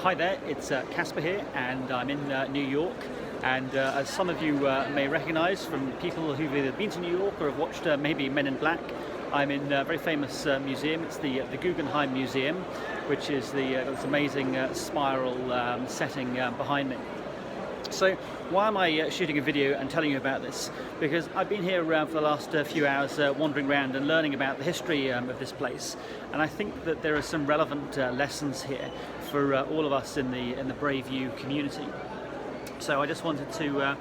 Hi there, it's Casper here, and I'm in New York. And as some of you may recognise from people who've either been to New York or have watched maybe Men in Black, I'm in a very famous museum. It's the Guggenheim Museum, which is this amazing spiral setting behind me. So why am I shooting a video and telling you about this? Because I've been here for the last few hours wandering around and learning about the history of this place, and I think that there are some relevant lessons here for all of us in the Bravery community. So I just wanted to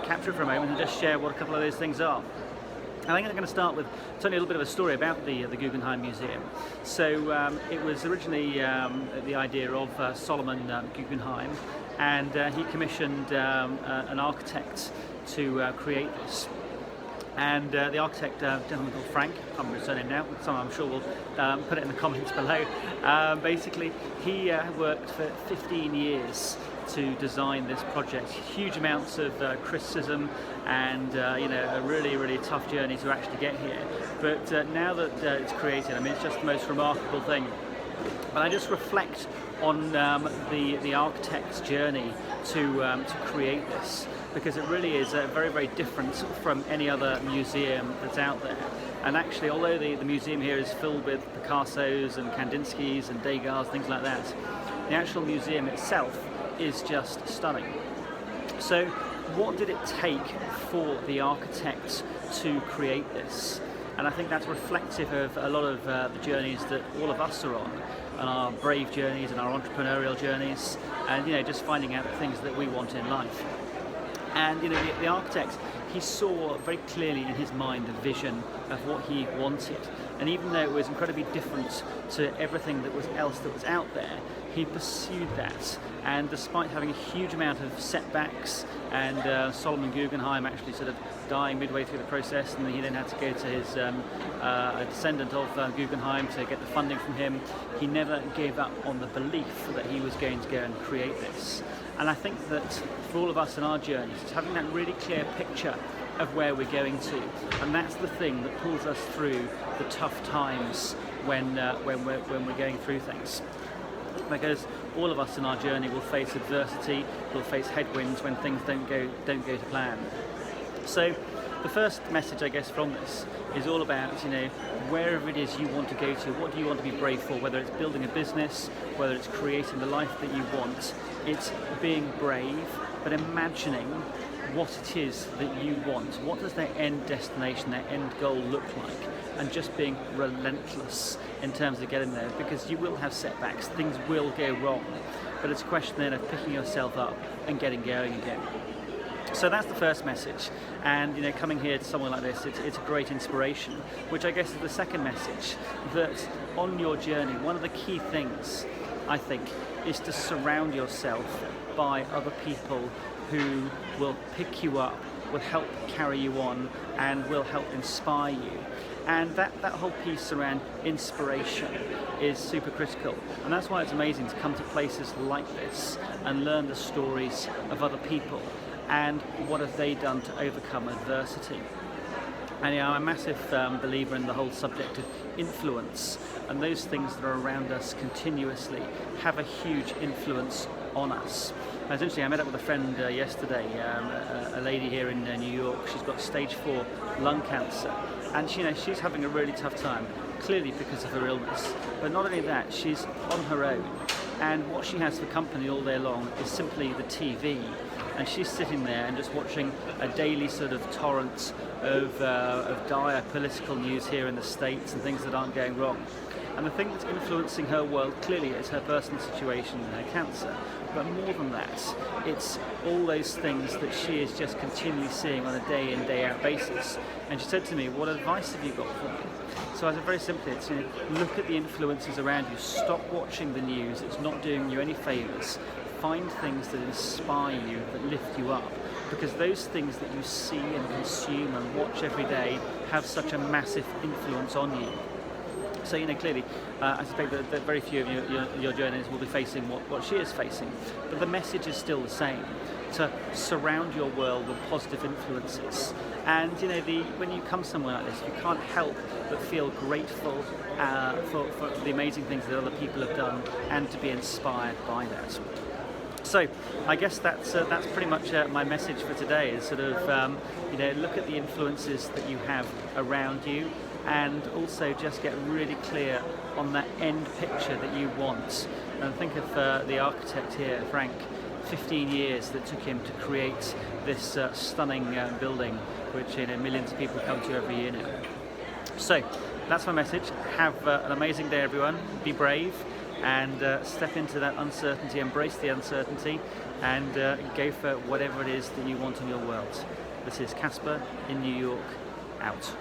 capture it for a moment and just share what a couple of those things are. I think I'm going to start with telling you a little bit of a story about the Guggenheim Museum. So it was originally the idea of Solomon Guggenheim, and he commissioned an architect to create this. And the architect, a gentleman called Frank, I can't remember his surname now, someone I'm sure will put it in the comments below. Basically, he worked for 15 years to design this project. Huge amounts of criticism and a really tough journey to actually get here. But now that it's created, I mean, it's just the most remarkable thing. But I just reflect on the architect's journey to create this, because it really is very different from any other museum that's out there. And actually, although the museum here is filled with Picassos and Kandinskis and Degas, things like that, the actual museum itself is just stunning. So what did it take for the architect to create this? And I think that's reflective of a lot of the journeys that all of us are on our brave journeys and our entrepreneurial journeys, and just finding out the things that we want in life. And the architect, he saw very clearly in his mind the vision of what he wanted, and even though it was incredibly different to everything else that was out there, he pursued that. And despite having a huge amount of setbacks, and Solomon Guggenheim actually sort of dying midway through the process, and he then had to go to his a descendant of Guggenheim to get the funding from him, he never gave up on the belief that he was going to go and create this. And I think that for all of us in our journeys, it's having that really clear picture of where we're going to, and that's the thing that pulls us through the tough times when we're going through things. Because all of us in our journey will face adversity, we'll face headwinds when things don't go to plan. So the first message, I guess, from this is all about, wherever it is you want to go to, what do you want to be brave for, whether it's building a business, whether it's creating the life that you want. It's being brave, but imagining what it is that you want. What does their end destination, their end goal look like? And just being relentless in terms of getting there, because you will have setbacks, things will go wrong, but it's a question then of picking yourself up and getting going again. So that's the first message, and coming here to somewhere like this, it's a great inspiration, which I guess is the second message, that on your journey, one of the key things, I think, is to surround yourself by other people who will pick you up, will help carry you on, and will help inspire you. And that whole piece around inspiration is super critical, and that's why it's amazing to come to places like this and learn the stories of other people and what have they done to overcome adversity. And I'm a massive believer in the whole subject of influence, and those things that are around us continuously have a huge influence on us. It's interesting, I met up with a friend yesterday, a lady here in New York. She's got stage 4 lung cancer, and she's having a really tough time, clearly because of her illness. But not only that, she's on her own, and what she has for company all day long is simply the TV. And she's sitting there and just watching a daily sort of torrent of dire political news here in the States and things that aren't going wrong. And the thing that's influencing her world clearly is her personal situation and her cancer. But more than that, it's all those things that she is just continually seeing on a day in, day out basis. And she said to me, "What advice have you got for me?" So I said very simply, it's look at the influences around you, stop watching the news, it's not doing you any favours. Find things that inspire you, that lift you up, because those things that you see and consume and watch every day have such a massive influence on you. So clearly, I suspect that very few of your journalists will be facing what she is facing, but the message is still the same: to surround your world with positive influences. And when you come somewhere like this, you can't help but feel grateful for the amazing things that other people have done, and to be inspired by that. So I guess that's pretty much my message for today. Is sort of look at the influences that you have around you, and also just get really clear on that end picture that you want. And think of the architect here, Frank. 15 years that took him to create this stunning building, which millions of people come to every year now. So that's my message. Have an amazing day, everyone. Be brave and step into that uncertainty, embrace the uncertainty, and go for whatever it is that you want in your world. This is Casper in New York, out.